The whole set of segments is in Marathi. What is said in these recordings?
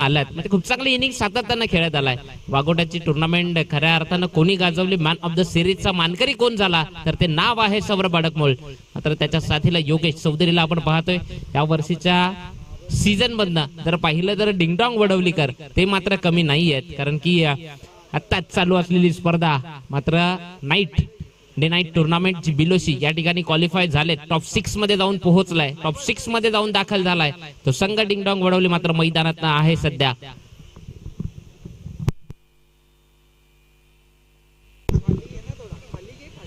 आलात म्हणजे खूप चांगली इनिंग सातत्यानं खेळत आलाय. वाघोट्याची टुर्नामेंट खऱ्या अर्थानं कोणी गाजवली, मॅन ऑफ द सिरीजचा मानकरी कोण झाला तर ते नाव आहे सौरभ अडकमोल. मात्र त्याच्या साथीला योगेश चौधरीला आपण पाहतोय. या वर्षीच्या सीझन मधनं जर पाहिलं तर डिंगडॉंग वडवलीकर ते मात्र कमी नाही आहेत, कारण की आत्ताच चालू असलेली स्पर्धा मात्र डे नाईट टुर्नामेंटची बिलोशी या ठिकाणी क्वालिफाय झाले, टॉप 6 मध्ये जाऊन पोहोचलाय, टॉप 6 मध्ये जाऊन दाखल झालाय. तो संघ डिंगडॉंग वडवली मात्र मैदानात आहे सध्या.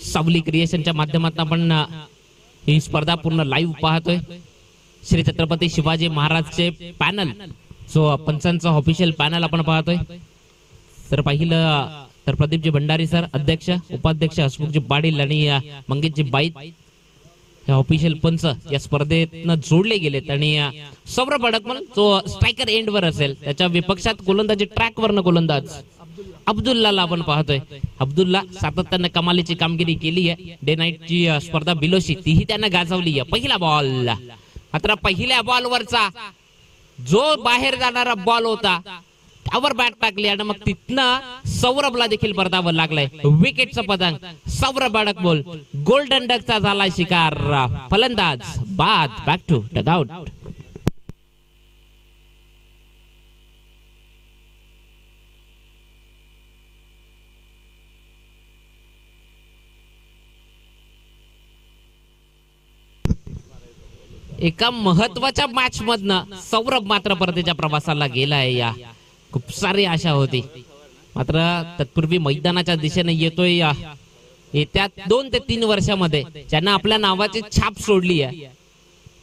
सावली क्रिएशनच्या माध्यमातून आपण ही स्पर्धा पूर्ण लाईव्ह पाहतोय. श्री छत्रपती शिवाजी महाराजचे पॅनल, जो पंचांचा ऑफिशियल पॅनल आपण पाहतोय. तर पाहिलं तर प्रदीपजी भंडारी सर अध्यक्ष, उपाध्यक्ष हसमुखजी पाटील आणि मंगेशजी बाईत हे ऑफिशियल पंच या स्पर्धेतनं जोडले गेलेत. आणि सौरभ अडकमल जो स्ट्रायकर एंड वर असेल, त्याच्या विपक्षात गोलंदाजी ट्रॅक वरनं गोलंदाज अब्दुल्लाला आपण पाहतोय. अब्दुल्ला सातत्यानं कमालीची कामगिरी केली आहे. डे नाईटची स्पर्धा बिलोशी तीही त्यानं गाजवली आहे. पहिला बॉल मात्र पहिल्या बॉलवरचा जो बाहेर जाणारा बॉल होता त्यावर बॅट टाकली आणि मग तिथनं सौरभला देखील परतावं लागलंय. विकेटचं पतंग सौरभ अडकमोल गोल्डन डकचा झाला शिकार. फलंदाज बाद, बॅक टू डगआउट. एका महत्वाच्या मॅच मधनं सौरभ मात्र परतीच्या प्रवासाला गेलाय. या खूप सारी आशा होती, मात्र तत्पूर्वी मैदानाच्या दिशेने येतोय. येत्या 2 ते 3 वर्षामध्ये ज्यानं आपल्या नावाची छाप सोडली आहे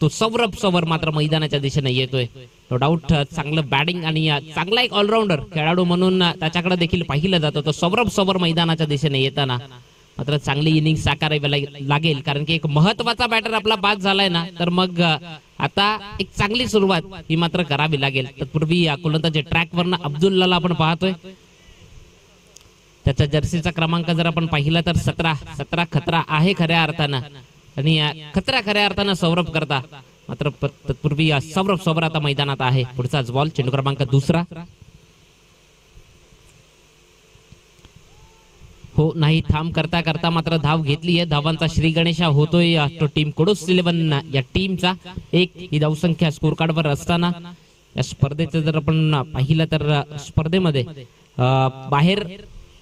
तो सौरभ मात्र मैदानाच्या दिशेने येतोय. नो डाऊट चांगलं बॅटिंग आणि चांगला एक ऑलराऊंडर खेळाडू म्हणून त्याच्याकडे देखील पाहिलं जातं. तो सौरभ मैदानाच्या दिशेने येताना मात्र चांगली इनिंग साकारावी लागेल, कारण की एक महत्वाचा बॅटर आपला बाद झालाय ना, तर मग आता एक चांगली सुरुवात ही मात्र करावी लागेल. तत्पूर्वी गोलंदाजी ट्रॅक वरनं अब्दुल्लाला आपण पाहतोय. त्याच्या जर्सीचा क्रमांक जर आपण पाहिला तर 17 खतरा आहे खऱ्या अर्थानं, आणि खतरा खऱ्या अर्थानं सौरभ करता. मात्र तत्पूर्वी सौरभ आता मैदानात आहे. पुढचाच बॉल, चेंडू क्रमांक 2. हो नाही थांब करता करता मात्र धाव घेतली आहे. धावांचा श्री गणेशा होतोय तो टीम कुडूस 11 या टीमचा. एक ही धावसंख्या स्कोर कार्ड वर असताना या स्पर्धेचं जर आपण पाहिलं तर स्पर्धेमध्ये बाहेर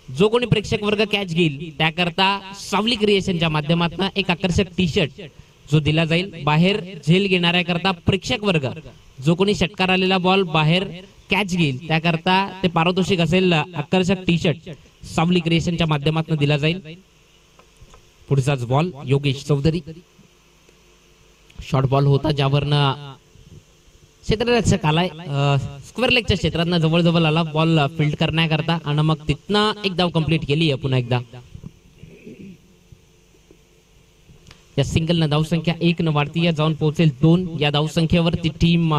जो कोणी प्रेक्षक वर्ग कॅच घेईल त्याकरता सावली क्रिएशनच्या माध्यमातून एक आकर्षक टी शर्ट जो दिला जाईल. बाहेर झेल घेणाऱ्या करता प्रेक्षक वर्ग जो कोणी षटकार आलेला बॉल बाहेर कॅच घेईल त्याकरता ते पारितोषिक असेल आकर्षक टी शर्ट सावली क्रिएशनच्या माध्यमातून दिला जाईल. पुढचाच ball Yogesh Chaudhary. Short ball होता ज्यावरनं क्षेत्ररक्षक आलाय, स्क्वेअर लेगच्या क्षेत्रात जवळ आला बॉल फील्ड करण्याकरता, आणि मग तिथनं एक धाव कंप्लीट केली आहे. पुन्हा एकदा या सिंगल न धावसंख्या 1 न वाढती जाऊन पोहोचेल 2. या धावसंख्येवरती टीम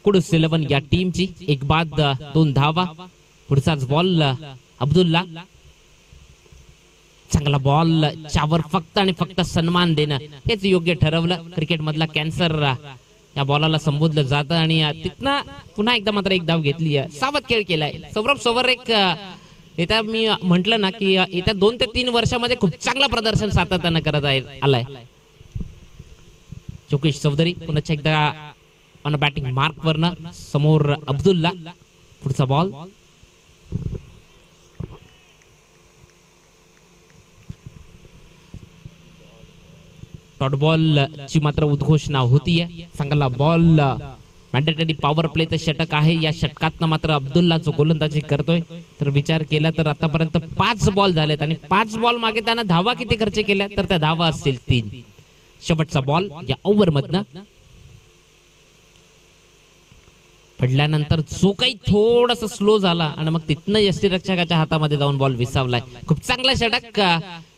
कुडूस 11 या टीमची 1 बाद 2 धावा. पुढचाच बॉल अब्दुल्ला. चांगला बॉल च्यावर फक्त आणि फक्त सन्मान देणं हेच योग्य ठरवलं. क्रिकेट मधला कॅन्सर या बॉलाला संबोधलं जातं, आणि तिथनं पुन्हा एकदा मात्र 1 धाव घेतली. सावध खेळ केलाय सौरभ. एक येत्या मी म्हंटल ना की येत्या 2 ते 3 वर्षामध्ये खूप चांगलं प्रदर्शन सातत्यानं करत आलाय. योगेश चौधरी पुन्हा एकदा ऑन बॅटिंग मार्क वरनं समोर अब्दुल्ला. पुढचा बॉल डॉट बॉल ची मात्र उद्घोषणा होतीये. चांगला बॉल, मॅन्डेटरी पॉवर प्लेचं षटक आहे. या षटकातनं मात्र अब्दुल्ला जो गोलंदाजी करतोय तर विचार केला तर आतापर्यंत 5 बॉल झालेत, आणि 5 बॉल मागे त्यानं धावा किती खर्च केल्या तर त्या धावा असतील 3. शेवटचा बॉल या ओव्हर मधनं पडल्यानंतर जो काही थोडासा स्लो झाला आणि मग तिथनं यष्टीरक्षकाच्या हातामध्ये जाऊन बॉल विसावलाय. खूप चांगला षटक.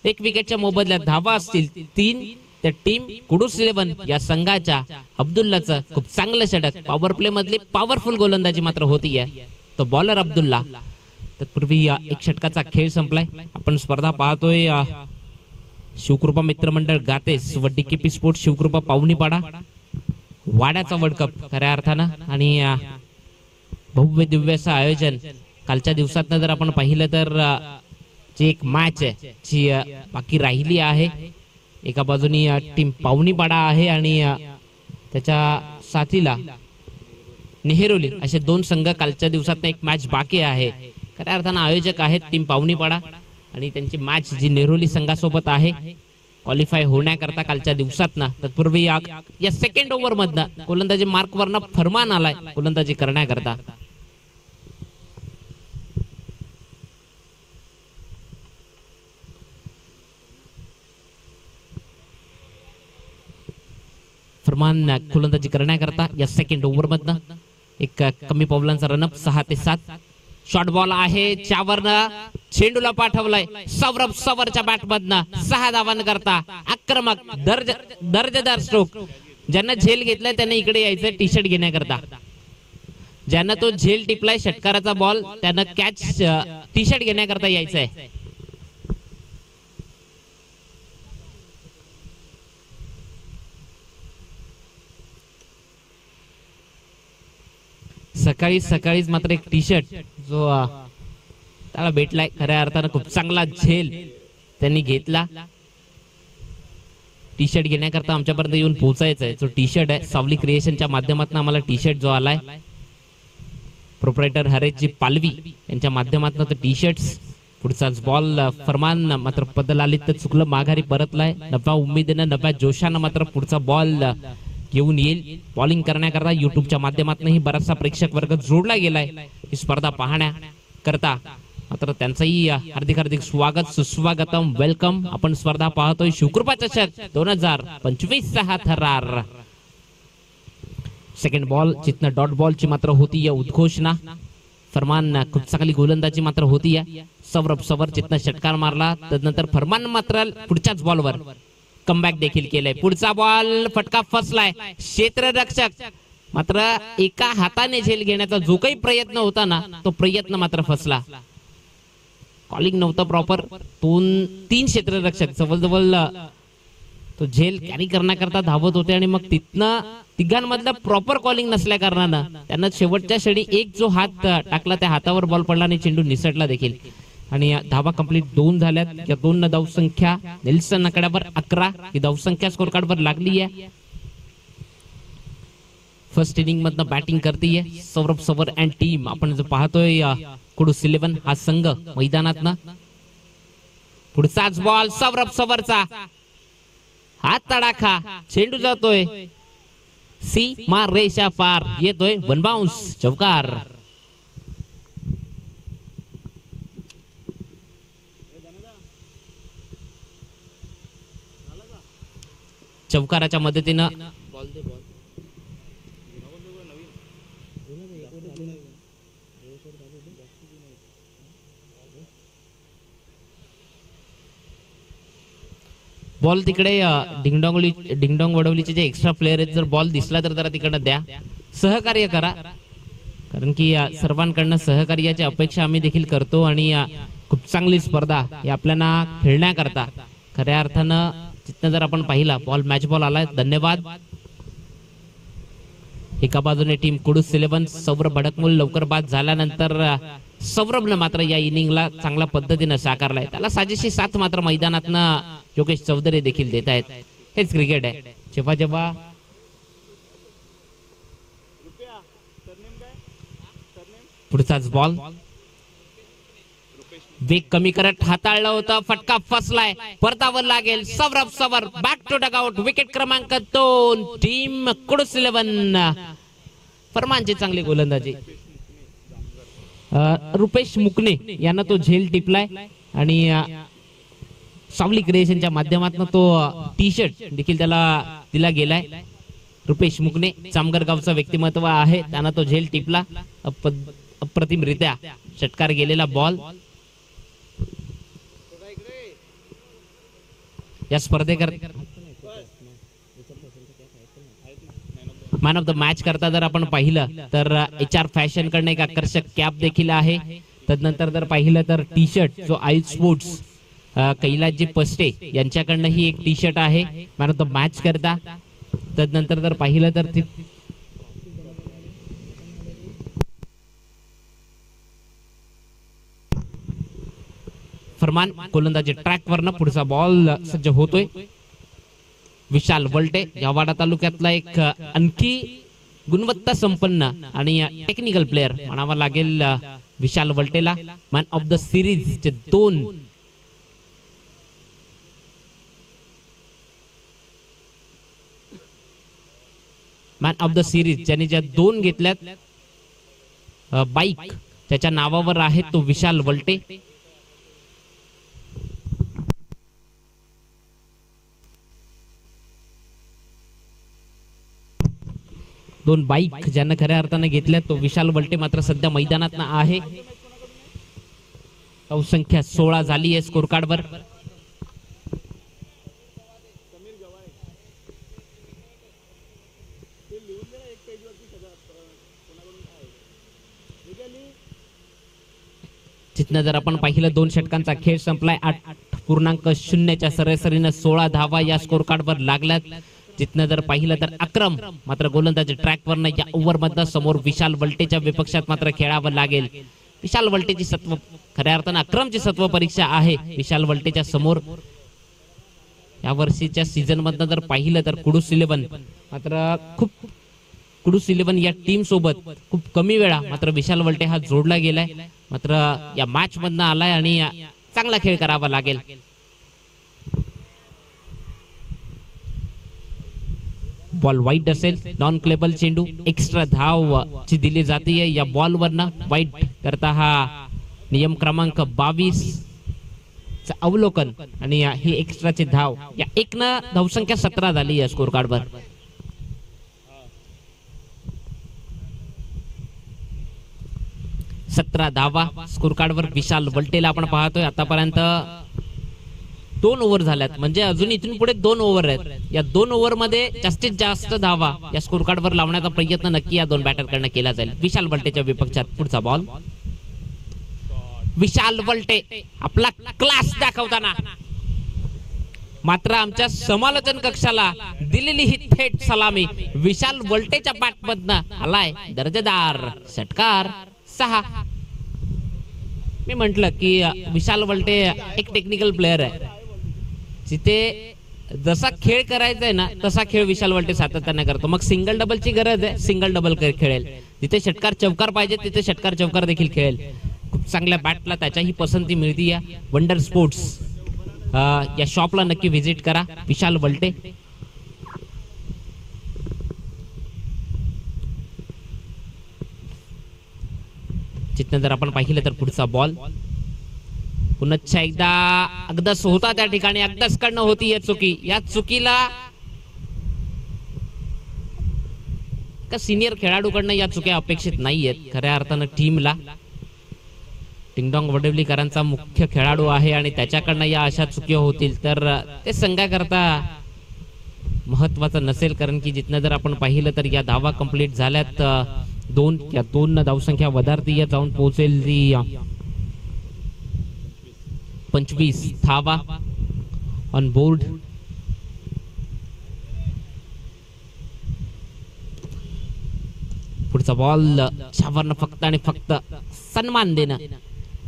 1 विकेटच्या मोबदल्यात धावा असतील 3. त्या टीम कुडूस 11 या संघाच्या अब्दुल्लाचं खूप चांगलं षटक. पॉवर प्ले मधली पॉवरफुल गोलंदाजी मात्र होतीये. तो बॉलर अब्दुल्ला. तत्पूर्वी 1 षटकाचा खेळ संपलाय. आपण स्पर्धा पाहतोय शिवकृपा मित्रमंडळ गातेस व DKP sports Shivkrupa पाहुणीपाडा वाड्याचा world cup खऱ्या अर्थानं. आणि भव्य दिव्य असं आयोजन कालच्या दिवसात जर आपण पाहिलं तर जी एक मॅच आहे जी बाकी राहिली आहे. एका बाजूनी टीम पावनीपाडा आहे आणि त्याच्या साथीला नेहरोली असे दोन संघ कालच्या दिवसात एक मॅच बाकी आहे. खऱ्या अर्थानं आयोजक आहेत टीम पावनीपाडा आणि त्यांची मॅच जी नेहरोली संघासोबत आहे क्वालिफाय होण्याकरता कालच्या दिवसात ना. तत्पूर्वी या सेकंड ओव्हर मधनं गोलंदाजी मार्क वरनं फरमान आलाय गोलंदाजी करण्याकरता. फरमान गोलंदाजी करण्याकरता या सेकंड ओव्हर मधनं एक कमी पावलांचा रनअप 6-7. शॉर्ट बॉल आहे ज्यावरनं चेंडूला पाठवलाय सौरभ सवरच्या बॅट मधनं 6 धावांकरता आक्रमक दर्जेदार स्ट्रोक. ज्यांना झेल घेतलाय त्यांना इकडे यायचं टी शर्ट घेण्याकरता. ज्यांना तो झेल टिपलाय षटकाराचा बॉल त्यांना कॅच टी शर्ट घेण्याकरता यायचंय. सकाळीच मात्र एक टी शर्ट जो त्याला भेटलाय खऱ्या अर्थानं खूप चांगला झेल त्यांनी घेतला. टी शर्ट घेण्याकरता आमच्यापर्यंत येऊन पोहोचायचंय. जो टी शर्ट आहे सावली क्रिएशनच्या माध्यमातून आम्हाला टी शर्ट जो आलाय प्रोप्रायटर हरेशजी पालवी यांच्या माध्यमातून तो टी शर्ट्स. पुढचाच बॉल फरमान मात्र पदलालित चुकलं माघारी परतलाय. नव्या उमेदीनं नव्या जोशानं मात्र पुढचा बॉल घेऊन येईल. बॉलिंग करण्याकरता युट्यूबच्या माध्यमातूनही बराचसा प्रेक्षक वर्ग जोडला गेलाय ही स्पर्धा पाहण्याकरता. मात्र त्यांचंही हार्दिक स्वागत सुस्वागतम वेलकम. आपण स्पर्धा पाहतोय शिवकृपा चषक 2025 हा थरार. सेकंड बॉल जिथनं डॉट बॉलची मात्र होती या उद्घोषणा. फरमान खूप चांगली गोलंदाजी मात्र होती या. सौरभ सवर जिथनं षटकार मारला त्यानंतर फरमान मात्र पुढच्याच बॉलवर कमबॅक देखील केलंय. पुढचा बॉल फटका फसलाय. क्षेत्ररक्षक मात्र एका हाताने झेल घेण्याचा जो काही प्रयत्न होता ना तो प्रयत्न मात्र फसला. कॉलिंग नव्हतं प्रॉपर. 2-3 क्षेत्ररक्षक जवळजवळ तो झेल कॅरी करण्याकरता धावत होते आणि मग तिथनं तिघांमधलं प्रॉपर कॉलिंग नसल्या कारणानं त्यांना शेवटच्या क्षणी एक जो हात टाकला त्या हातावर बॉल पडला आणि चेंडू निसटला देखील. आणि धावा कंप्लीट 2 झाल्यात. या 2 धावसंख्या नेल्सन आकड्यावर 11 ही धावसंख्या स्कोर कार्ड वर लागली आहे. फर्स्ट इनिंग मधनं बॅटिंग करतीये सौरभ सवर अँड टीम. आपण जो पाहतोय कुडूस 11 हा संघ मैदानात. पुढचाच बॉल सौरभ सवरचा हात तडाखा. चेंडू जातोय सीमा रेषा पार. येतोय 1 बाउन्स चौकार. चौकाराच्या मदतीनं बॉल तिकडे डिंगडोंग वडवलीचे जे एक्स्ट्रा प्लेयर आहेत जर बॉल दिसला तर जरा तिकडनं द्या. सहकार्य करा कारण की सर्वांकडनं सहकार्याची अपेक्षा आम्ही देखील करतो आणि खूप चांगली स्पर्धा ही आपल्याला खेळण्याकरता खऱ्या अर्थानं जिथनं जर आपण पाहिला बॉल मॅच बॉल आलाय. धन्यवाद. एका बाजूने टीम कुडूस 11 सौरभ भडकमूल लवकर बाद झाल्यानंतर सौरभनं मात्र या इनिंगला चांगल्या पद्धतीनं साकारलाय. त्याला साजेशी साथ मात्र मैदानातनं योगेश चौधरी देखील देत आहेत. हेच क्रिकेट आहे. जेव्हा जेव्हा पुढचाच बॉल वेग कमी करत हाताळलं होतं. फटका फसलाय. परतावर लागेल. सौरभ सवर बॅक टू डगआउट. विकेट क्रमांक 2 टीम कुडूस 11. फरमानची चांगली गोलंदाजी. रुपेश मुकणे यांना तो झेल टिपलाय आणि सावली क्रिएशनच्या माध्यमातून तो टी शर्ट देखील त्याला दिला गेलाय. रुपेश मुकणे चामगर गावचा व्यक्तिमत्व आहे. त्यांना तो झेल टिपला. अप्रतिमरित्या षटकार गेलेला बॉल. या स्पर्धेकरता मॅन ऑफ द मॅच करता जर आपण पाहिलं तर HR फॅशन कडनं एक आकर्षक कॅप देखील आहे. तदनंतर जर पाहिलं तर टी शर्ट जो आयुष स्पोर्ट्स कैलासजी पस्टे यांच्याकडनं ही एक टी शर्ट आहे मॅन ऑफ द मॅच करता. तदनंतर जर पाहिलं तर अरमान गोलंदाजी ट्रॅकवरनं पुढचा बॉल सज्ज होतोय. विशाल वलटे या वाडा तालुक्यातला एक आणखी गुणवत्ता संपन्न आणि टेक्निकल प्लेअर म्हणावा लागेल विशाल वलटेला. मॅन ऑफ द सिरीज चे 2 मॅन ऑफ द सिरीज ज्यांनी ज्या 2 घेतल्यात बाईक त्याच्या नावावर आहे तो विशाल वलटे. दोन बाईक ज्यांना खऱ्या अर्थाने घेतल्या तो विशाल वलटे मात्र सध्या मैदानात आहे. संख्या 16 झाली आहे स्कोर कार्डवर. जिथनं जर आपण पाहिलं 2 षटकांचा खेळ संपलाय. 8.0 सरासरीनं 16 धावा या स्कोर कार्डवर लागल्यात. जिथनं जर पाहिलं तर अक्रम मात्र गोलंदाजी ट्रॅकवरनं या ओव्हर मधनं समोर विशाल वलटेच्या विपक्षात मात्र खेळावं लागेल. विशाल वलटेची सत्व खऱ्या अर्थानं अक्रमची सत्व परीक्षा आहे विशाल वलटेच्या समोर. या वर्षीच्या सीझन मधनं जर पाहिलं तर कुडूस 11 मात्र खूप कुडूस 11 या टीम सोबत खूप कमी वेळा मात्र विशाल वलटे हा जोडला गेलाय. मात्र या मॅच मधनं आलाय आणि चांगला खेळ करावा लागेल. बॉल वाईट असेल. नॉन क्लेबल चेंडू एक्स्ट्रा धाव ची दिली जाते या बॉल वरनं. वाईट करता हा नियम क्रमांक 22 चं अवलोकन आणि ही एक्स्ट्राची धाव. या 1 न धावसंख्या 17 झाली या स्कोर कार्डवर. सतरा धावा स्कोर कार्डवर विशाल वलटेला आपण पाहतोय. आतापर्यंत 2 ओव्हर झाल्यात म्हणजे अजून इथून पुढे 2 ओव्हर आहेत. या 2 ओव्हर मध्ये जास्तीत जास्त धावा या स्कोर कार्डवर लावण्याचा प्रयत्न नक्की या 2 बॅटरकडनं केला जाईल. विशाल वलटेच्या विपक्षात पुढचा बॉल. विशाल वलटे आपला क्लास दाखवताना मात्र आमच्या समालोचन कक्षाला दिलेली ही थेट सलामी विशाल वलटेच्या बॅटमधनं आलाय दर्जेदार षटकार 6. मी म्हंटल की विशाल वलटे एक टेक्निकल प्लेअर आहे. जिथे जसा खेळ करायचा आहे ना तसा खेळ विशाल वलटे सातत्याने करतो. मग सिंगल डबलची गरज आहे सिंगल डबल खेळेल. जिथे षटकार चौकार पाहिजे तिथे षटकार चौकार देखील खेळेल. खूप चांगल्या बॅटला त्याच्याही पसंती मिळते. या वंडर स्पोर्ट्स या शॉपला नक्की व्हिजिट करा. विशाल वलटे जिथनं जर आपण पाहिलं तर पुढचा बॉल पुन्हा एकदा अगदस होता त्या ठिकाणी. अगदस कडनं होती या चुकी. या चुकीला का सिनियर खेळाडूकडनं या चुक्या अपेक्षित नाहीयेत. खऱ्या अर्थानं टीमला टिंगडॉंग वडवलीकरांचा मुख्य खेळाडू आहे आणि त्याच्याकडनं या अशा चुक्या होतील तर ते संघाकरता महत्वाचं नसेल. कारण की जिथनं जर आपण पाहिलं तर या धावा कंप्लीट झाल्यात 2 धावसंख्या वधारती जाऊन पोहोचेल ती 25 धावा ऑन बोर्ड. पुढचा बॉल शावरनं फक्त आणि फक्त सन्मान देणं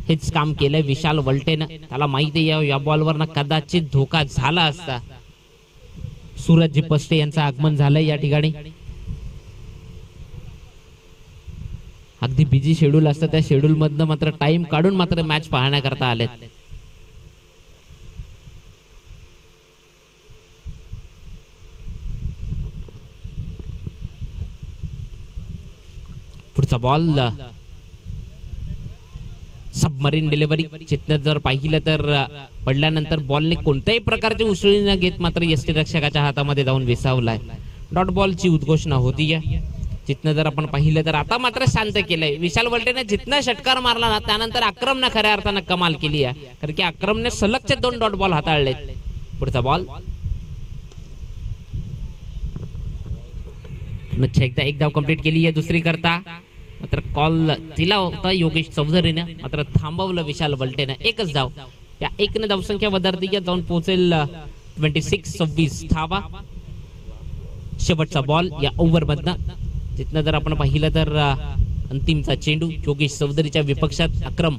हेच काम केलंय विशाल वलटेनं. त्याला माहिती आहे या बॉलवरनं कदाचित धोका झाला असता. सूरज पस्ते यांचं आगमन झालंय या ठिकाणी. अगदी बिझी शेड्यूल असतं त्या शेड्यूल मधनं मात्र टाइम काढून मात्र मॅच पाहण्याकरता आलेत. पुढचा बॉल सबमरीन डिलिव्हरी. चित्त जर पाहिलं तर पडल्यानंतर बॉलने कोणत्याही प्रकारची उसळी न घेत मात्र यष्टी रक्षकाच्या हातामध्ये जाऊन विसावलाय. डॉट बॉलची उद्घोषणा होती. जिथनं जर आपण पाहिलं तर आता मात्र शांत केलंय विशाल वलटेने. जिथनं षटकार मारला ना त्यानंतर अक्रमने खऱ्या अर्थानं कमाल केली आहे. कारण की अक्रमने सलगचे 2 डॉट बॉल हाताळले. पुढचा बॉल एकदा 1 धाव कंप्लीट केली आहे दुसरी करता. मात्र कॉल दिला होता योगेश चौधरीने मात्र थांबवलं विशाल वलटेने. 1च धाव. या 1 ने धावसंख्या वधारती जाऊन पोहोचेल 26-26 धावा. शेवटचा बॉल या ओव्हर मधनं. जिथनं जर आपण पाहिलं तर अंतिमचा चेंडू योगेश चौधरीच्या विपक्षात. अक्रम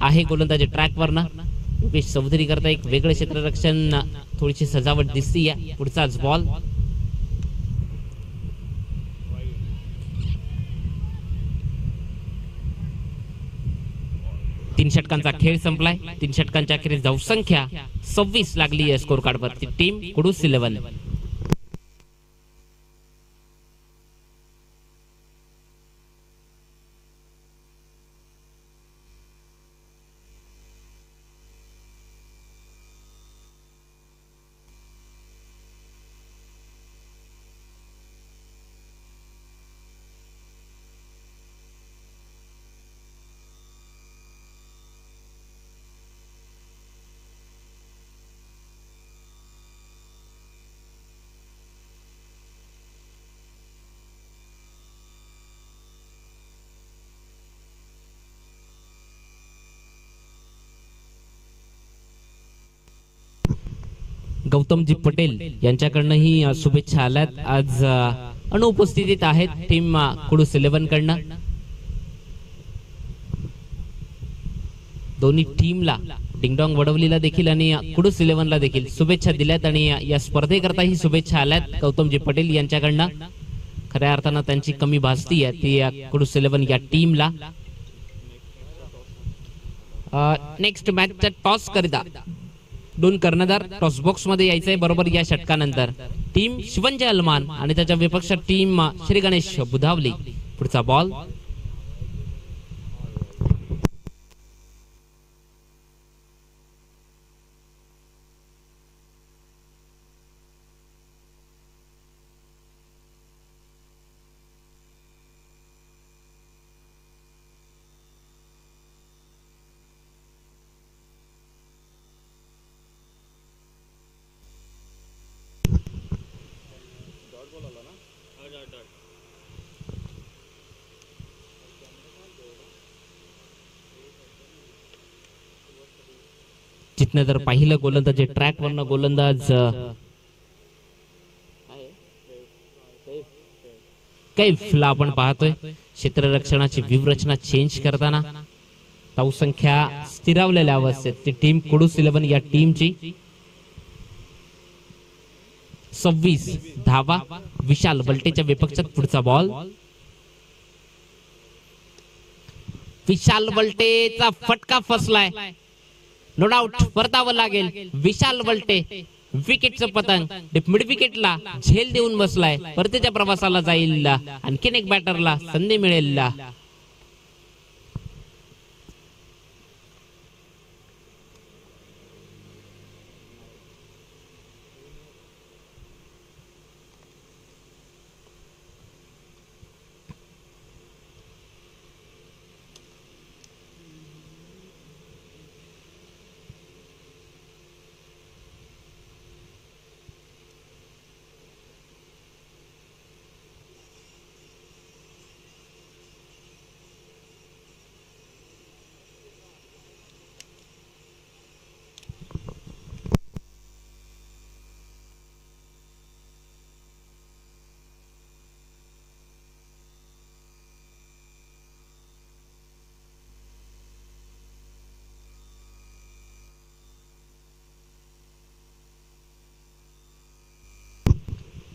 आहे गोलंदाजी ट्रॅकवरनं. योगेश चौधरी करता एक वेगळं क्षेत्ररक्षण, थोडीशी सजावट दिसतीये. पुढचाच बॉल. तीन षटकांचा खेळ संपलाय. 3 षटकांच्या अखेरीस धावसंख्या 26 लागली आहे स्कोर कार्ड वरती. टीम कुडूस 11. गौतमजी पटेल यांच्याकडनंही शुभेच्छा आल्यात. आज अनुपस्थितीत आहेत टीम कुडूस 11 कडनं. दोन्ही टीमला डिंगडॉंग वडवलीला देखील आणि कुडूस 11 ला देखील शुभेच्छा दिल्यात आणि या स्पर्धेकरताही शुभेच्छा आल्यात गौतमजी पटेल यांच्याकडनं. खऱ्या अर्थानं त्यांची कमी भासती आहे ती कुडूस 11 या टीमला. नेक्स्ट मॅचचा टॉस करिता 2 कर्णधार टॉस बॉक्स मध्ये यायचंय बरोबर या षटकानंतर. टीम शिवंजय अलमान आणि त्याच्या विपक्ष टीम श्री गणेश बुधावली. पुढचा बॉल. जिथनं जर पाहिलं गोलंदाज ट्रॅक वरनं गोलंदाज कैफला आपण पाहतोय क्षेत्ररक्षणाची व्यूहरचना चेंज करताना. धावसंख्या स्थिरावलेल्या अवस्थेत ती टीम कुडूस 11 या टीमची. 26 धावा विशाल बलटेच्या विपक्षात. पुढचा बॉल. विशाल बलटेचा फटका फसलाय. नो डाऊट परतावं लागेल. विशाल बलटे विकेटचं पतंग मिड विकेटला झेल देऊन बसलाय. परतीच्या प्रवासाला जाईल. आणखीन एक बॅटरला संधी मिळेल.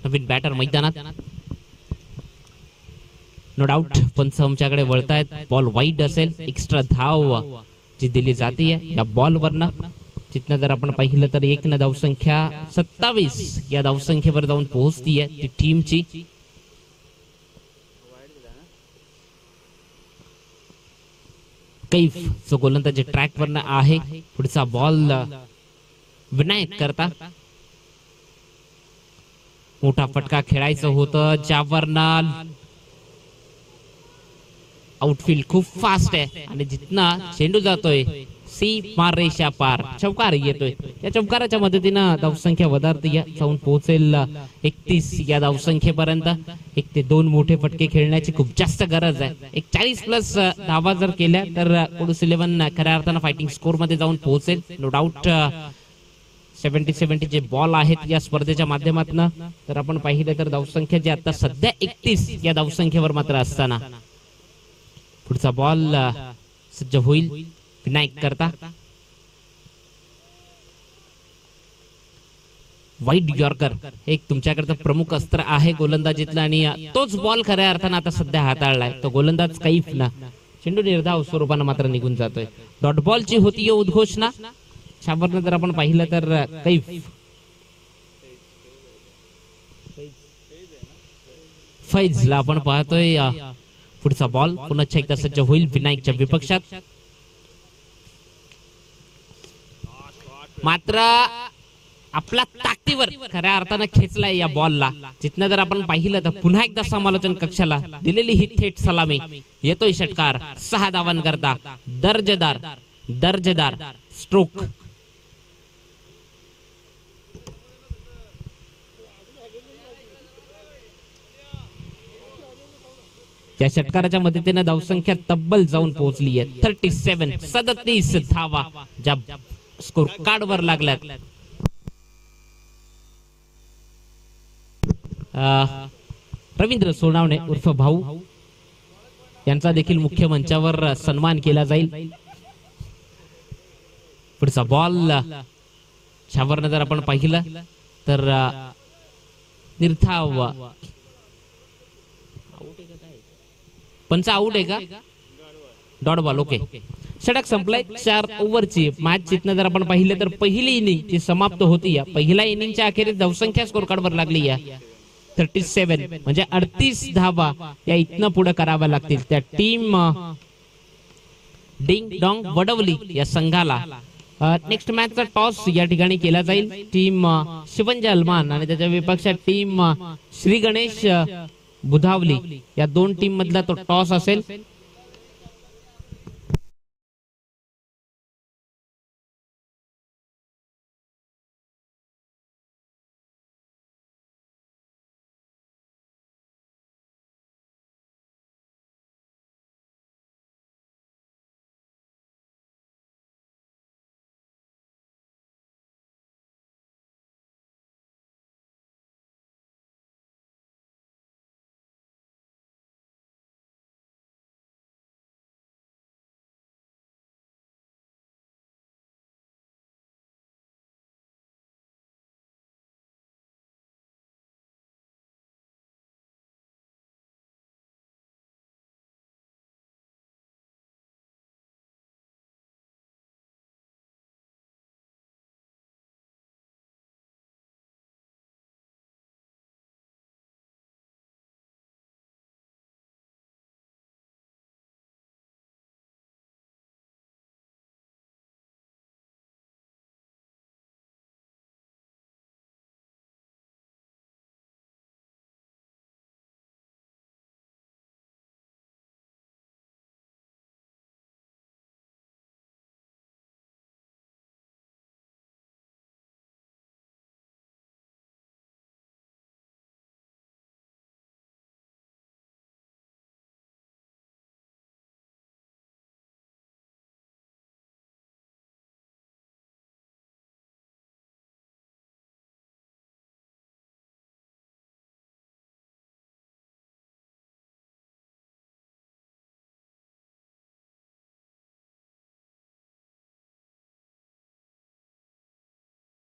नवीन बॅटर मैदानात. नो डाऊट पंच आमच्याकडे वळतायत. बॉल वाईड असेल. एक्स्ट्रा धाव जी दिली जाते या बॉल वरनं. तिथनं जर आपण पाहिलं तर 1 न धावसंख्या 27 या धावसंख्येवर जाऊन पोहोचतीये ती टीमची. कैफ जो गोलंदाज ट्रॅक वरनं आहे. पुढचा बॉल विनायक करता. मोठा फटका खेळायचं होतं ज्यावरनं आउटफील्ड खूप फास्ट आहे आणि जिथनं चेंडू जातोय सी पार रेषा पार चौकार येतोय. या चौकाराच्या मदतीनं धावसंख्या वधारती जाऊन पोहोचेल 31 या धावसंख्येपर्यंत. 1 ते 2 मोठे फटके खेळण्याची खूप जास्त गरज आहे. 40+ धावा जर केल्या तर कुडूस 11 खऱ्या अर्थानं फायटिंग स्कोर मध्ये जाऊन पोहोचेल. नो डाऊट 70 जे बॉल आहेत या स्पर्धेच्या माध्यमातून तर आपण पाहिलं तर धावसंख्या जी आता सध्या 31 या धावसंख्येवर मात्र असताना. पुढचा बॉल सज्ज होईल विनायक करता. वाईट यॉर्कर एक तुमच्याकडचं प्रमुख अस्त्र आहे गोलंदाजीतलं आणि तोच बॉल खऱ्या अर्थानं आता सध्या हाताळलाय तो गोलंदाज कैफ ना. चेंडू निर्धाव स्वरूपानं मात्र निघून जातोय. डॉट बॉलची होती उद्घोषणा. शाबरनं जर आपण पाहिलं तर कैफ फैजला आपण पाहतोय. पुढचा बॉल पुन्हा एकदा सज्ज होईल विनायकच्या विपक्षात. मात्र आपला ताकदीवर खऱ्या अर्थानं खेचलाय या बॉलला. जिथनं जर आपण पाहिलं तर पुन्हा एकदा समालोचन कक्षाला दिलेली ही थेट सलामी. येतोय षटकार 6 धावांकरता. दर्जेदार स्ट्रोक. या षटकाराच्या मदतीने धावसंख्या तब्बल जाऊन पोहोचली आहे 37 धावा ज्या स्कोर कार्ड वर लागल्यात. रवींद्र सोनावणे उर्फ भाऊ यांचा देखील मुख्य मंचावर सन्मान केला जाईल. पुढचा बॉल छावरनं जर आपण पाहिलं तर निर्धाव पंच आउट आहे का डॉट बॉल. ओके षटक संपलाय. 4 ओव्हरची मॅच जिथनं जर आपण पाहिलं तर पहिली इनिंग जी समाप्त होती या पहिल्या इनिंगच्या अखेरीस धावसंख्या स्कोर कार्ड वर लागली या 37 म्हणजे 38 धावा या इथनं पुढे कराव्या लागतील त्या टीम डिंग डॉंग वडवली या संघाला. नेक्स्ट मॅचचा टॉस या ठिकाणी केला जाईल. टीम शिवंजय अलमान आणि त्याच्या विपक्षात टीम श्री गणेश बुधावली या दोन टीम मधला तो टॉस असेल.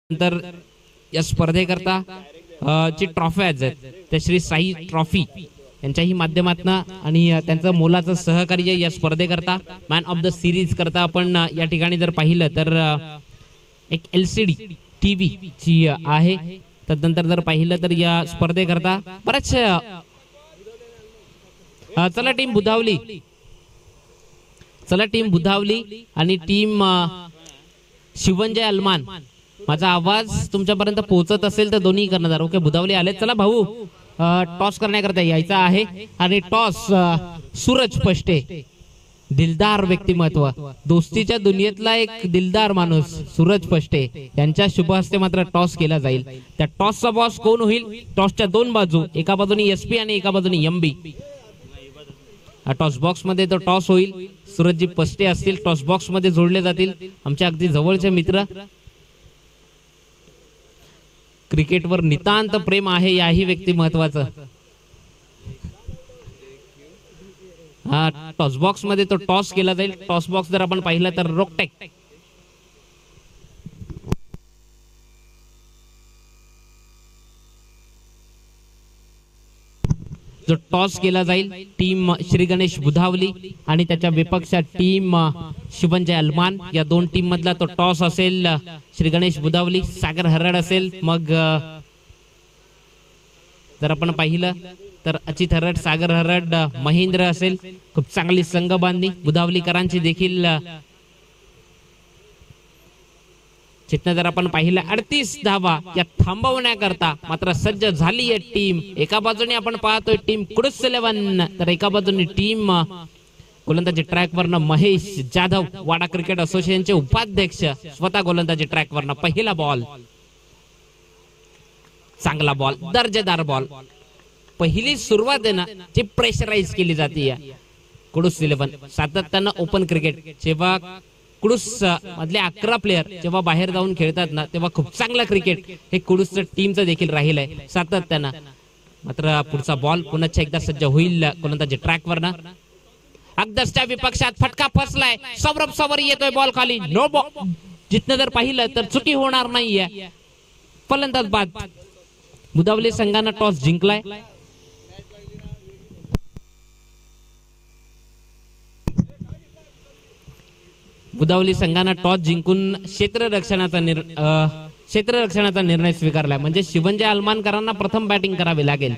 नंतर या स्पर्धेकरता जी ट्रॉफी आहेत त्या श्री साई ट्रॉफी यांच्याही माध्यमातून आणि त्यांचं मोलाचं सहकार्य या स्पर्धेकरता मॅन ऑफ द सिरीज करता आपण या ठिकाणी जर पाहिलं तर एक LCD TV ची आहे. तदनंतर जर पाहिलं तर या स्पर्धेकरता बऱ्याच चला टीम बुधावली आणि टीम शिवंजय अलमान. माझा आवाज तुमच्यापर्यंत पोहोचत असेल तर दोन्ही कर्णधार ओके बुधावली आले. चला भाऊ टॉस करण्याकरता यायचा आहे आणि टॉस सूरज पष्टे दिलदार व्यक्तिमत्व दोस्तीच्या दुनियेतला एक दिलदार माणूस सूरज पष्टे यांच्या शुभ हस्ते मात्र टॉस केला जाईल. त्या टॉसचा बॉस कोण होईल? टॉसच्या दोन बाजू एका बाजूने SP आणि एका बाजूने MB. टॉस बॉक्स मध्ये तो टॉस होईल. सूरजजी पष्टे असतील टॉस बॉक्स मध्ये जोडले जातील. आमच्या अगदी जवळचे मित्र. क्रिकेटवर नितांत प्रेम आहे याही व्यक्तिमत्वाचं. टॉस बॉक्स मध्ये तो टॉस केला जाईल. टॉस बॉक्स जर आपण पाहिलं तर रोकटेक जो टॉस केला जाईल टीम श्री गणेश बुधावली आणि त्याच्या विपक्षात टीम शुभंजय अलमान, या दोन टीम मधला तो टॉस असेल श्री गणेश बुधावली. सागर हरड असेल, मग जर आपण पाहिलं तर अचित हरड, सागर हरड, महेंद्र असेल. खूप चांगली संघ बांधणी बुधावलीकरांची देखील. चित्न जर आपण पाहिलं 38 धावा या थांबवण्याकरता मात्र सज्ज झाली आहे टीम. एका बाजूने आपण पाहतोय टीम कुडूस 11, तर एका बाजूने टीम गोलंदाजी ट्रॅकवरनं महेश जाधव, वाडा क्रिकेट असोसिएशनचे उपाध्यक्ष, स्वतः गोलंदाजी ट्रॅकवरनं. पहिला बॉल, चांगला बॉल, दर्जेदार बॉल. पहिली सुरुवात आहे ना जी प्रेशराईज केली जाते कुडूस 11. सातत्यानं ओपन क्रिकेट जेव्हा कुडूस मधले 11 प्लेयर जेव्हा बाहेर जाऊन खेळतात ना तेव्हा खूप चांगला क्रिकेट हे कुडूस टीमचं देखील राहील आहे सातत्यानं. मात्र पुढचा बॉल पुन्हा एकदा सज्ज होईल गोलंदाजी ट्रॅकवरनं. अगदरच्या विपक्षात फटका फसलाय, सौरभ सवर येतोय बॉल खाली, नो बॉल. जिथनं जर पाहिलं तर चुकी होणार नाहीये. फलंदाज बाद. बुधावली संघानं टॉस जिंकलाय. बुधावली संघानं टॉस जिंकून क्षेत्ररक्षणाचा निर्णय स्वीकारलाय. म्हणजे शुभंजय अलमानकरांना प्रथम बॅटिंग करावी लागेल.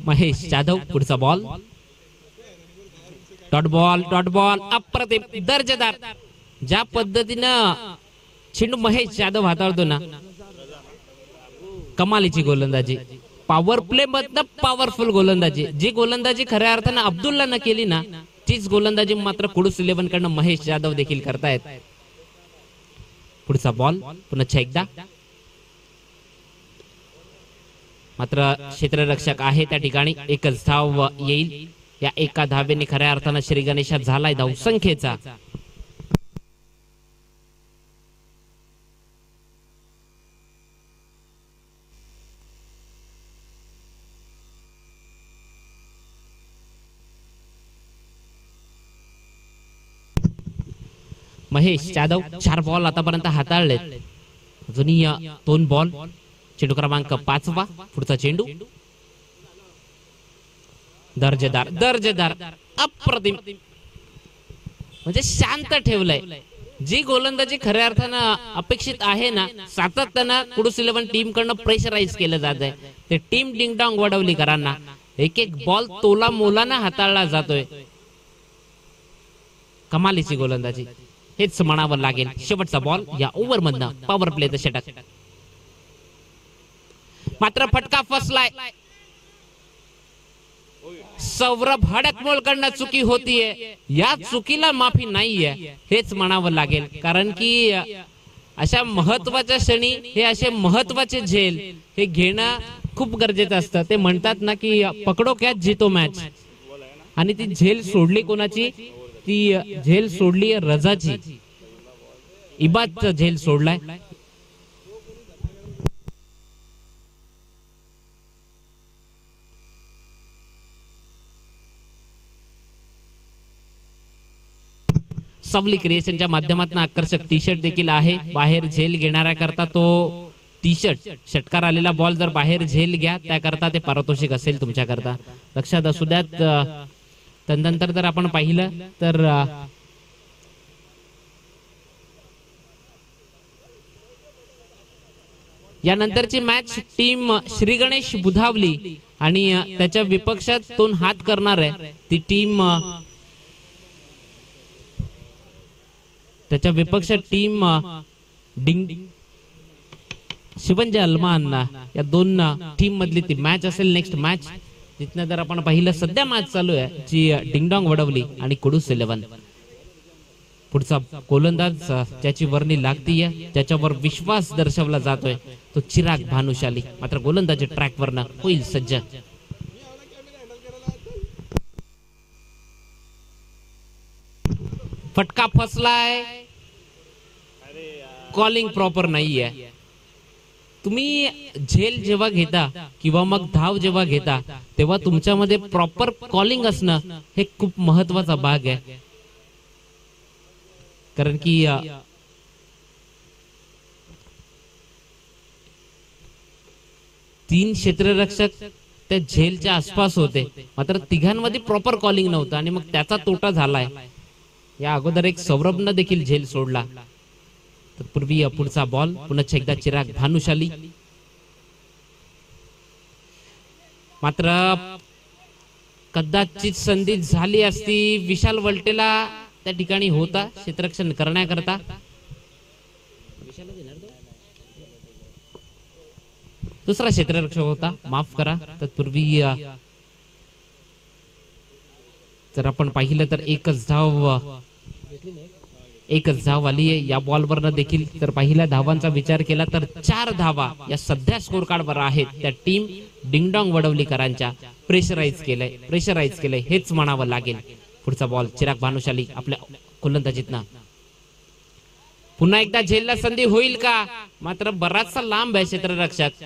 महेश जाधव, पुढचा ball, dot ball, dot ball, अप्रतिम, दर्जेदार. ज्या पद्धतीनं चेंडू महेश जाधव हाताळतो ना, कमालीची गोलंदाजी. पॉवर प्ले मधनं पॉवरफुल गोलंदाजी. जी गोलंदाजी खऱ्या अर्थानं अब्दुल्लानं केली ना तीच गोलंदाजी मात्र कुडूस 11 कडनं महेश जाधव देखील करतायत. पुढचा बॉल पुन्हा एकदा. मात्र क्षेत्ररक्षक आहे त्या ठिकाणी. एकच धाव येईल. या एका धावेने खऱ्या अर्थानं श्री गणेशात झालाय धावसंख्येचा. महेश जाधव 4 बॉल आतापर्यंत हाताळलेत. अजूनही 2 बॉल. चेंडू क्रमांक 5वा. पुढचा चेंडू, दर्जेदार, दर्जेदार, अप्रतिम. म्हणजे शांत ठेवलंय. जी गोलंदाजी खऱ्या अर्थानं अपेक्षित आहे ना, सातत्यानं कुडूस 11 टीम कडनं प्रेशराईज केलं जात आहे. ते टीम डिंगडॉंग वडवलीकरांना एक एक बॉल तोला मोलानं हाताळला जातोय. कमालीची गोलंदाजी हेच म्हणावं लागेल. शेवटचा बॉल या ओव्हर मधनं पॉवर प्लेचं षटक. मात्र फटका फसलाय. सौरभ हडकमोलकडनं चुकी होतीये. या चुकीला माफी नाहीये हेच म्हणावं लागेल. कारण की अशा महत्वाच्या क्षणी हे असे महत्वाचे झेल हे घेणं खूप गरजेचं असतं. ते म्हणतात ना की पकडो कॅच जीतो मॅच. आणि ती झेल सोडली कोणाची? ती झेल सोडली रजाची. इबादचा झेल सोडलाय. सवली क्रिएशनच्या माध्यमातून आकर्षक टी शर्ट देखील आहे. बाहेर झेल घेणाऱ्या करता तो टी शर्ट, षटकार आलेला बॉल जर बाहेर झेल घ्या त्याकरता ते पारितोषिक असेल तुमच्या करता. लक्षात असू द्यात. त्यानंतर जर आपण पाहिलं तर यानंतरची मॅच टीम श्री गणेश बुधावली आणि त्याच्या विपक्षात 2 हात करणार आहे ती टीम त्याच्या विपक्ष टीम डिंग शिवंजय अलमान या दोन टीम मधली ती मॅच असेल नेक्स्ट मॅच. तिथनं जर आपण पाहिलं सध्या मॅच चालू आहे जी डिंगडॉंग वडवली आणि कुडूस 11. पुढचा गोलंदाज ज्याची वर्णी लागतीये, ज्याच्यावर विश्वास दर्शवला जातोय तो चिराग भानुशाली. मात्र गोलंदाजी ट्रॅक वरनं होईल सज्ज. फटका फसलाय, कॉलिंग प्रॉपर नाहीये. तुम्ही झेल जेव्हा घेता किंवा मग धाव जेव्हा घेता तेव्हा तुमच्यामध्ये प्रॉपर कॉलिंग असणं हे खूप महत्वाचा भाग आहे. कारण की तीन क्षेत्ररक्षक त्या झेलच्या आसपास होते, मात्र तिघांमध्ये प्रॉपर कॉलिंग नव्हतं आणि मग त्याचा तोटा झालाय. या अगोदर एक सौरभनं देखील झेल सोडला. तत्पूर्वी पुढचा बॉल पुन्हा एकदा चिराग भानुशाली. मात्र कदाचित संधी झाली असती, विशाल वलटेला त्या ठिकाणी होता क्षेत्ररक्षण करण्याकरता. दुसरा क्षेत्ररक्षक होता, माफ करा. तत्पूर्वी जर आपण पाहिलं तर एकच धाव आली आहे या बॉलवरनं देखील. तर पहिल्या धावांचा विचार केला तर 4 धावा या सध्या स्कोर कार्डवर आहेत. त्या टीम डिंगडॉंग वडवलीकरांच्या प्रेशराईज केलंय हेच म्हणावं लागेल. पुढचा बॉल चिराग भानुशाली आपल्या गोलंदाजीतनं. पुन्हा एकदा झेलला संधी होईल का? मात्र बराचसा लांब आहे क्षेत्ररक्षक.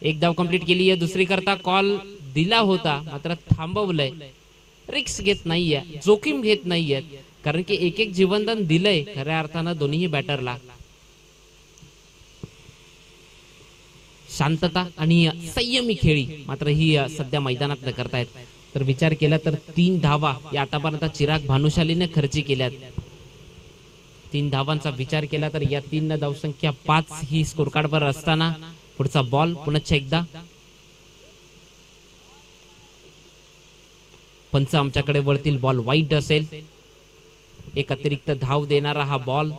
एक धाव कंप्लीट केली आहे. दुसरी करता कॉल दिला होता मात्र थांबवलंय. रिक्स घेत नाहीये, जोखीम घेत नाहीयेत, कारण की एक जीवनदान दिलंय खऱ्या अर्थानं दोन्ही बॅटरला. शांतता आणि संयमी खेळी मात्र ही सध्या मैदानात करतायत. तर विचार केला तर 3 धावा या आतापर्यंत चिराग भानुशालीने खर्ची केल्यात. 3 धावांचा विचार केला तर या 3 धावसंख्या 5 ही स्कोर कार्डवर असताना पुढचा बॉल पुन्हा एकदा. पंच आमच्याकडे वळतील, बॉल वाईट असेल. एक अतिरिक्त धाव देणारा हा बॉल.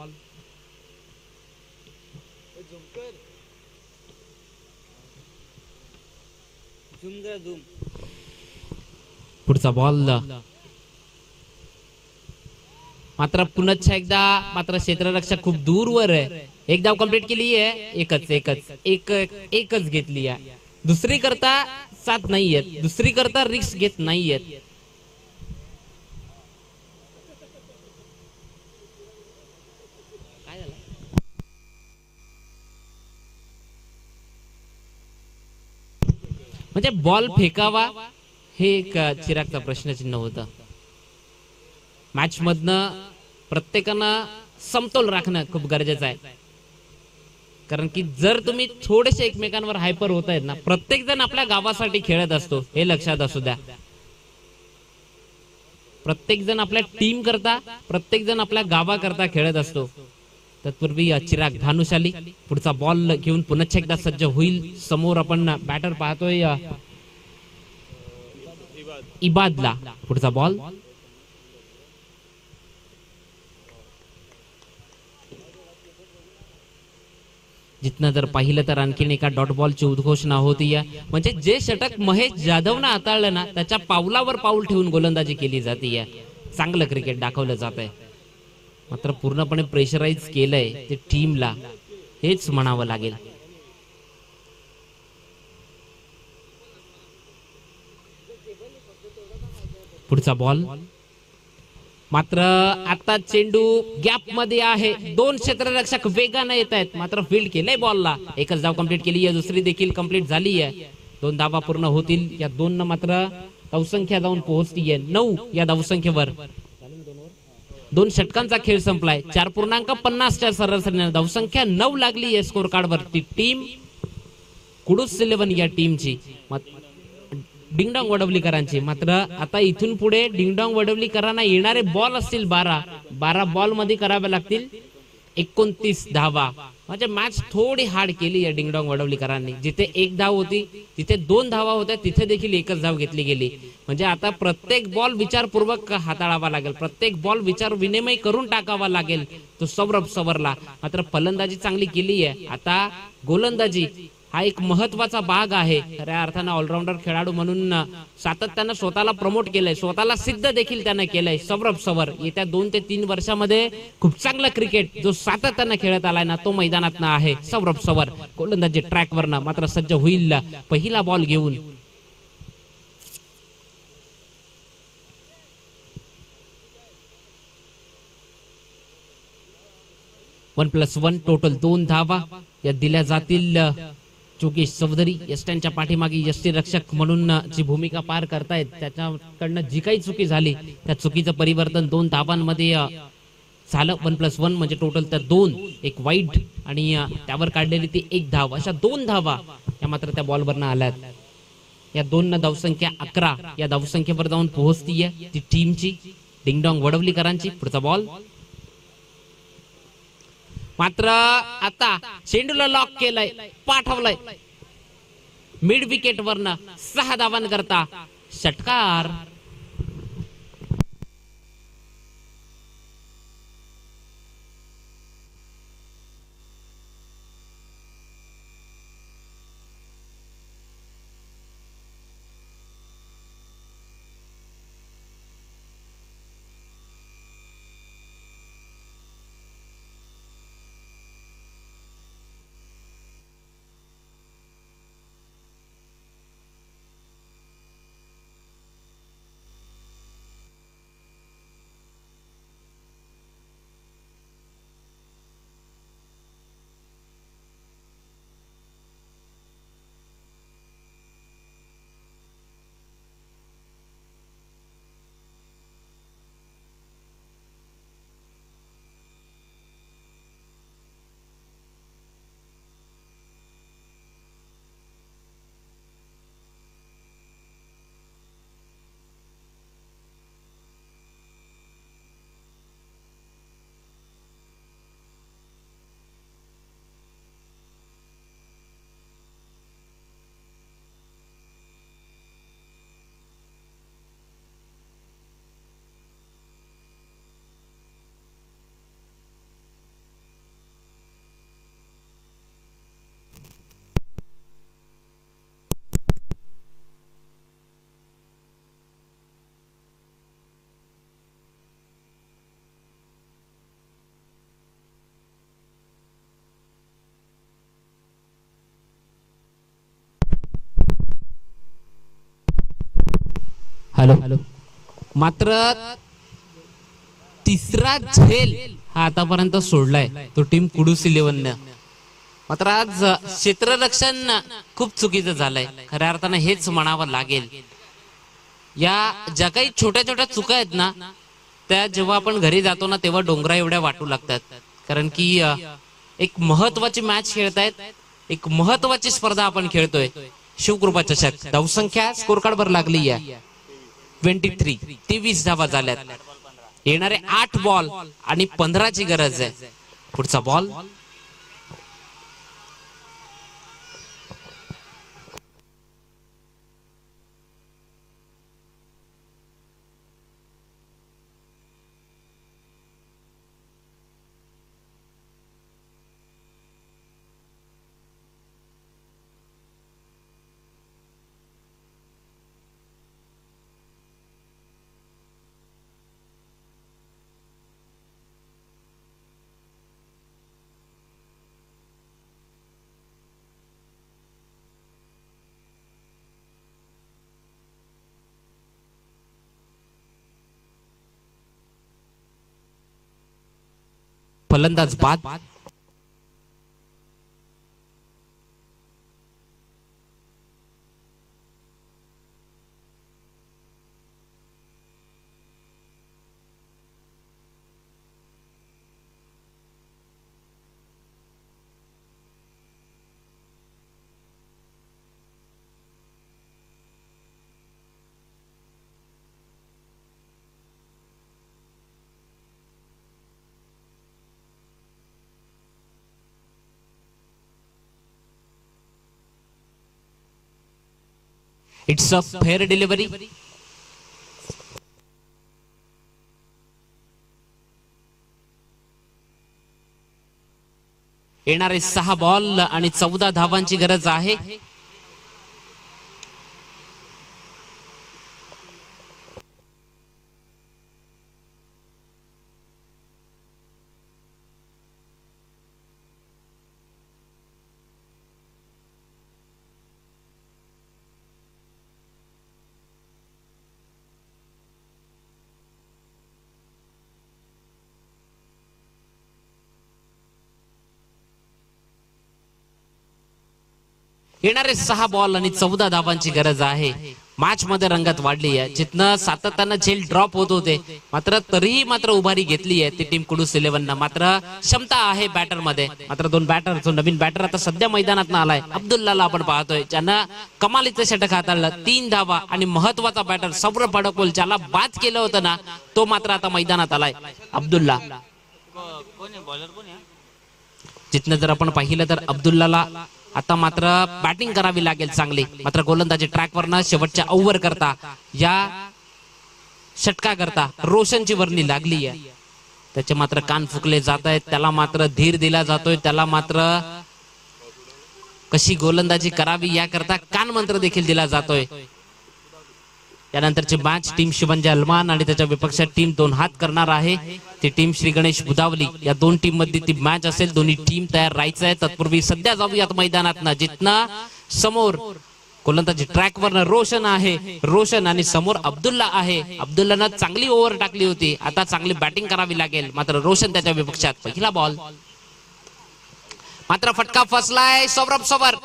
पुढचा बॉल मात्र पुन्हा एकदा. मात्र क्षेत्ररक्षक खूप दूरवर आहे. एक धाव कंप्लीट केली आहे. एकच घेतली आहे. दुसरी करता साथ नाहीयेत, दुसरी करता रिस्क घेत नाहीयेत. म्हणजे बॉल फेकावा हे एक चिरागचा प्रश्नचिन्ह होतं. मॅच मधनं प्रत्येकानं समतोल राखणं खूप गरजेचं आहे. कारण की जर तुम्ही थोडेसे एकमेकांवर हायपर होत आहेत ना, प्रत्येक जण आपल्या गावासाठी खेळत असतो हे लक्षात असू द्या. प्रत्येक जण आपल्या टीम करता, प्रत्येक जण आपल्या गावाकरता खेळत असतो. तत्पूर्वी चिराग भानुशाली पुढचा बॉल घेऊन पुन्हा एकदा सज्ज होईल. समोर आपण बॅटर पाहतोय इबादला. पुढचा बॉल जिथनं जर पाहिलं तर आणखीन एका डॉट बॉलची उद्घोषणा होती. म्हणजे जे षटक महेश जाधवनं हाताळलं ना त्याच्या पावलावर पाऊल ठेवून गोलंदाजी केली जाते. चांगलं क्रिकेट दाखवलं जात आहे. मात्र पूर्णपणे प्रेशराईज केलंय ते टीमला हेच म्हणावं लागेल. पुढचा बॉल मात्र आता चेंडू गॅप मध्ये आहे. 2 क्षेत्ररक्षक वेगाने येत आहेत. मात्र फील्ड केलंय बॉलला. एकच धाव कंप्लीट केली आहे, दुसरी देखील कंप्लीट झाली आहे. 2 धावा पूर्ण होतील. या 2 न मात्र धावसंख्या जाऊन पोहोचतीये 9 या धावसंख्येवर. 2 षटकांचा खेळ संपलाय. 4.50च्या सरासरीने धावसंख्या 9 लागली आहे स्कोर कार्डवर. ती टीम कुडूस 11 या टीमची डिंगडॉंग वडवलीकरांची. मात्र आता इथून पुढे डिंगडॉंग वडवलीकरांना येणारे बॉल असतील 12 बॉल मध्ये करावे लागतील 29 धावा. म्हणजे मॅच थोडी हार्ड केली आहे डिंगडॉंग वडवलीकरांनी. जिथे एक धाव होती तिथे 2 धावा होत्या, तिथे देखील एकच धाव घेतली गेली. म्हणजे आता प्रत्येक बॉल विचारपूर्वक हाताळावा लागेल, प्रत्येक बॉल विचार विनिमय करून टाकावा लागेल तो सौरभ सवरला. मात्र फलंदाजी चांगली केली आहे. आता गोलंदाजी हा एक महत्वाचा भाग आहे. खऱ्या अर्थानं ऑलराऊंडर खेळाडू म्हणून सातत्यानं स्वतःला प्रमोट केलंय, स्वतःला सिद्ध देखील त्यानं केलंय सौरभ सवर. येत्या 2 ते 3 वर्षामध्ये खूप चांगलं क्रिकेट जो सातत्यानं खेळत आलाय ना तो मैदानात आहे सौरभ सवर. गोलंदाजी ट्रॅकवरनं मात्र सज्ज होईल पहिला बॉल घेऊन. +1 टोटल 2 धावा या दिल्या जातील. जोगेश चौधरी यष्ट्यांच्या पाठीमागे यष्टीरक्षक म्हणून जी भूमिका पार करतायत, त्याच्याकडनं जी काही चुकी झाली त्या चुकीचं परिवर्तन 2 धावांमध्ये झालं. 1+1 म्हणजे टोटल त्या 2, एक वाईट आणि त्यावर काढलेली ती 1 धाव, अशा 2 धावा या मात्र त्या बॉलवरनं आल्यात. या 2 न धावसंख्या 11 या धावसंख्येवर जाऊन पोहोचतीये ती टीमची डिंगडॉंग वडवलीकरांची. पुढचा बॉल मात्र आता चेंडूला लॉक केलंय, पाठवलंय मिड विकेट वरनं 6 धावांकरता षटकार. हॅलो मात्र तिसरा झेल हा आतापर्यंत सोडलाय तो टीम कुडूस 11 मात्र आज क्षेत्ररक्षण खूप चुकीचं झालंय. खऱ्या अर्थानं हेच म्हणावं लागेल. या ज्या काही छोट्या छोट्या चुका आहेत ना, त्या जेव्हा आपण घरी जातो ना तेव्हा डोंगरा एवढ्या वाटू लागतात. कारण की एक महत्वाची मॅच खेळतायत, एक महत्वाची स्पर्धा आपण खेळतोय. शिवकृपा चषक. धावसंख्या स्कोर कार्ड वर लागली आहे 23. 23 धावा झाल्यात. येणारे 8 बॉल आणि 15 ची गरज आहे. पुढचा बॉल फलंदाज बाद. It's a fair delivery. येणारे 6 बॉल आणि 14 धावांची गरज आहे. येणारे 6 बॉल आणि 14 धावांची गरज आहे. मॅच मध्ये रंगत वाढली आहे. जिथनं सातत्यानं झेल ड्रॉप होत होते मात्र तरीही मात्र उभारी घेतली आहे ती टीम कुडूस 11 मात्र क्षमता आहे बॅटर मध्ये. मात्र 2 बॅटर, जो नवीन बॅटर आता सध्या मैदानात आलाय अब्दुल्लाला आपण पाहतोय, ज्यानं कमालीचं षटक हाताळलं. 3 धावा आणि महत्वाचा बॅटर सौरभ पडकोल ज्याला बाद केलं होतं ना, तो मात्र आता मैदानात आलाय. अब्दुल्ला जिथनं जर आपण पाहिलं तर अब्दुल्लाला आता मात्र बॅटिंग करावी लागेल चांगली. मात्र गोलंदाजी ट्रॅकवरनं शेवटच्या ओव्हर करता या षटका करता रोशनची वर्णी लागली आहे. त्याचे मात्र कान फुकले जात आहेत. त्याला मात्र धीर दिला जातोय. त्याला मात्र कशी गोलंदाजी करावी याकरता कान मंत्र देखील दिला जातोय. यानंतरची मॅच टीम शिवंजी अलमान आणि त्याच्या विपक्षात टीम 2 हात करणार आहे. ती टीम श्री गणेश बुधावली. या 2 टीम मध्ये ती मॅच असेल. दोन्ही टीम तयार राहायचं आहे. तत्पूर्वी सध्या जाऊयात मैदानात ना, जिथनं समोर गोलंदाजी ट्रॅकवर रोशन आहे, रोशन आणि समोर अब्दुल्ला आहे. अब्दुल्लानं चांगली ओव्हर टाकली होती, आता चांगली बॅटिंग करावी लागेल. मात्र रोशन त्याच्या विपक्षात. पहिला बॉल मात्र फटका फसलाय. सौरभ सोबर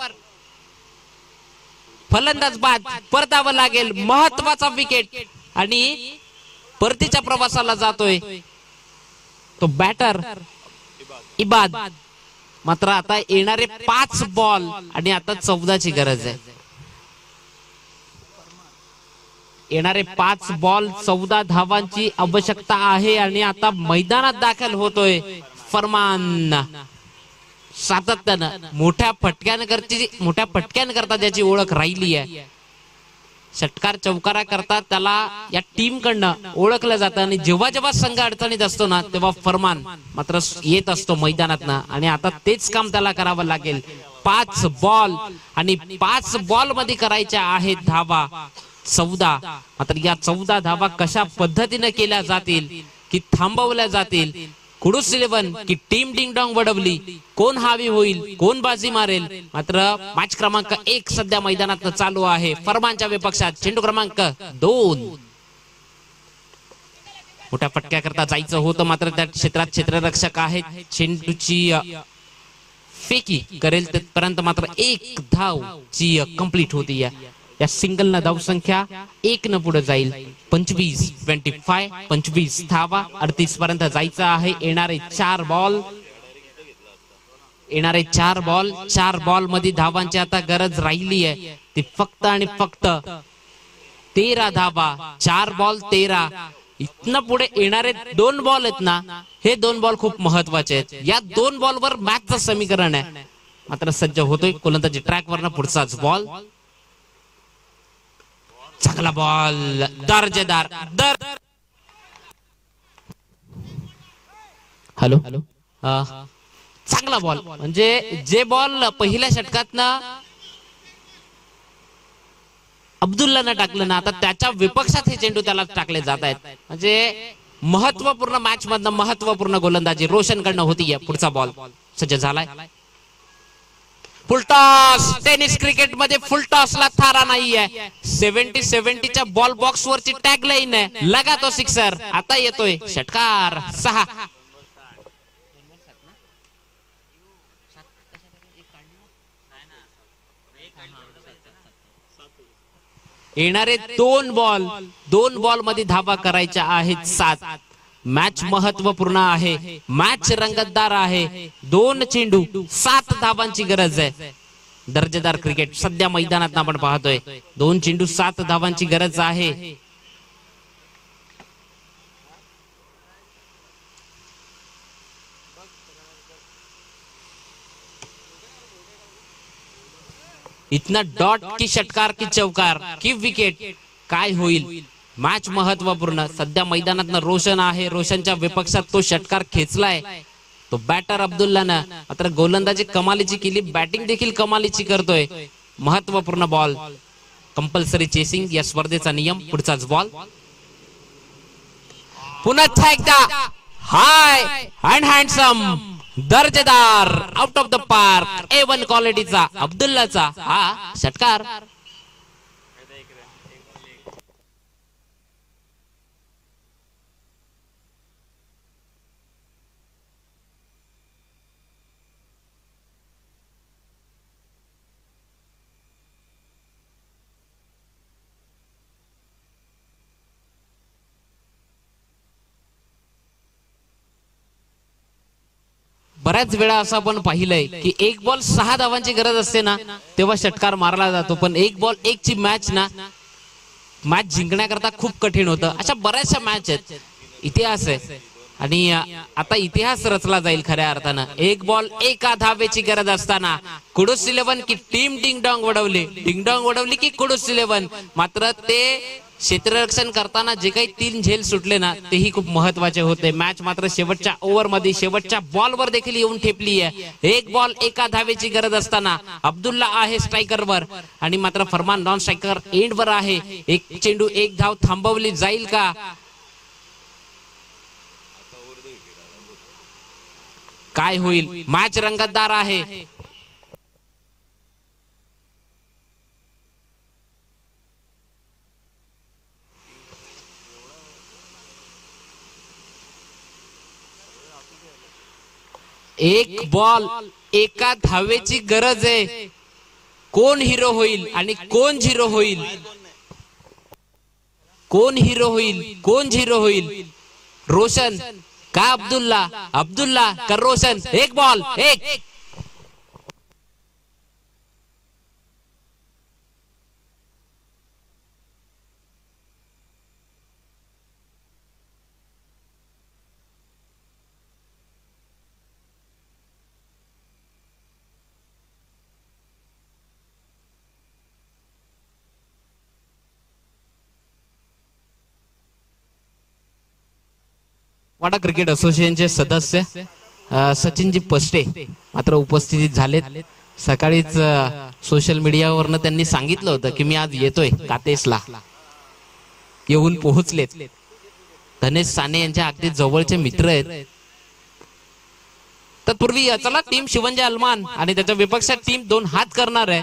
फलंदाज बाद, परतावं लागेल. महत्वाचा विकेट आणि परतीच्या प्रवासाला जातोय तो बॅटर इबाद. मात्र आता येणारे 5 बॉल आणि आता 14ची गरज आहे. येणारे 5 बॉल 14 धावांची आवश्यकता आहे आणि आता मैदानात दाखल होतोय फरमान. सातत्यानं मोठ्या फटक्यांकरता ज्याची ओळख राहिली आहे, षटकार चौकारा करता त्याला या टीम कडनं ओळखलं जातं. आणि जेव्हा जेव्हा संघ अडचणीत असतो ना, तेव्हा फरमान मात्र येत असतो मैदानात ना, आणि आता तेच काम त्याला करावं लागेल. 5 बॉल आणि 5 बॉल मध्ये करायच्या आहेत धावा 14. मात्र या 14 धावा कशा पद्धतीने केल्या जातील की थांबवल्या जातील. कुडूस 11 की टीम डिंगडॉंग वडवली, कोण हावी होईल, कोण बाजी मारेल. मात्र मॅच क्रमांक 1 सध्या मैदानात चालू आहे. फरमानच्या विपक्षात चेंडू क्रमांक 2. मोठ्या फटक्या करता जायचं होतं, मात्र त्या क्षेत्रात क्षेत्ररक्षक आहेत. चेंडूची फेकी करेल तिथपर्यंत मात्र 1 धाव ची कंप्लीट होती. या सिंगल न धाव संख्या 1 न पुढे जाईल. 25 धावा 38 पर्यंत जायचं आहे. येणारे 4 बॉल मध्ये धावांची आता गरज राहिली आहे ती फक्त आणि फक्त 13 धावा. 4 बॉल 13. इथनं पुढे येणारे 2 बॉल आहेत ना, हे 2 बॉल खूप महत्वाचे आहेत. या 2 बॉलवर मॅचचं समीकरण आहे. मात्र सज्ज होतोय गोलंदाजी ट्रॅकवरनं पुढचाच बॉल. चांगला बॉल, दर्जेदार. हॅलो, चांगला बॉल. म्हणजे जे बॉल पहिल्या षटकातनं अब्दुल्लानं टाकलं ना, आता त्याच्या विपक्षात हे चेंडू त्याला टाकले जात आहेत. म्हणजे महत्वपूर्ण मॅच मधनं महत्वपूर्ण गोलंदाजी रोशन कडनं होती. पुढचा बॉल सज्ज झालाय. फुलटॉस. टेनिस क्रिकेट मध्ये फुलटॉसला थारा नाहीये. 70-70च्या बॉल बॉक्स वरची टॅग लाईन आहे. लगा तो सिक्सर. आता येतोय षटकार 6. येणारे 2 बॉल मध्ये धावा करायच्या आहेत 7. मॅच महत्वपूर्ण आहे, मॅच रंगतदार आहे. 2 चेंडू 7 धावांची गरज आहे. दर्जेदार क्रिकेट सध्या मैदानात आपण पाहतोय. 2 चेंडू 7 धावांची गरज आहे. इतना डॉट की षटकार की चौकार की विकेट, काय होईल? मॅच महत्वपूर्ण. सध्या मैदानात रोशन आहे, रोशनच्या विपक्षात तो षटकार खेचलाय तो बॅटर अब्दुल्लानं. मात्र गोलंदाजी कमालीची केली, बॅटिंग देखील कमालीची करतोय. महत्वपूर्ण बॉल, कंपल्सरी चेसिंग या स्पर्धेचा नियम. पुढचाच बॉल, पुन्हा एकदा हाय अँड हँडसम, दर्जेदार, out of the park, A1 क्वालिटीचा अब्दुल्लाचा हा षटकार. बऱ्याच वेळा असं आपण पाहिलंय की एक बॉल 6 धावांची गरज असते ना, तेव्हा षटकार मारला जातो. पण एक बॉल 1 ची मॅच ना, मॅच जिंकण्याकरता खूप कठीण होतं. अशा बऱ्याचशा मॅच आहेत, इतिहास आहे आणि आता इतिहास रचला जाईल खऱ्या अर्थानं. एक बॉल 1 धावेची गरज असताना कुडूस 11 की टीम डिंगडॉंग उडवली की कुडूस 11. मात्र ते क्षेत्ररक्षण करताना जे काही 3 झेल सुटले ना, तेही खूप महत्वाचे होते. मॅच मात्र शेवटच्या ओव्हर मध्ये शेवटच्या बॉलवर देखील येऊन ठेपली आहे. एक बॉल 1 धावेची गरज असताना अब्दुल्ला आहे स्ट्रायकरवर आणि मात्र फरमान नॉन स्ट्रायकर एंडवर आहे. एक चेंडू 1 धाव थांबवली जाईल का? काय होईल? मॅच रंगतदार आहे. एक बॉल 1 धावेची गरज आहे. कोण हिरो होईल आणि कोण झिरो होईल? कोण हिरो होईल, कोण झिरो होईल? रोशन का अब्दुल्ला? अब्दुल्ला का रोशन? एक बॉल 1. वाडा क्रिकेट असोसिएशनचे सदस्य सचिनजी पष्टे मात्र उपस्थित झालेत. सकाळीच सोशल मीडियावरनं त्यांनी सांगितलं होतं की मी आज येतोय कातेसला. येऊन पोहोचलेत. धनेश साने यांच्या अगदी जवळचे मित्र आहेत. तत्पूर्वी चला टीम शिवंजय अलमान आणि त्याच्या विपक्षात टीम 2 हात करणार आहे.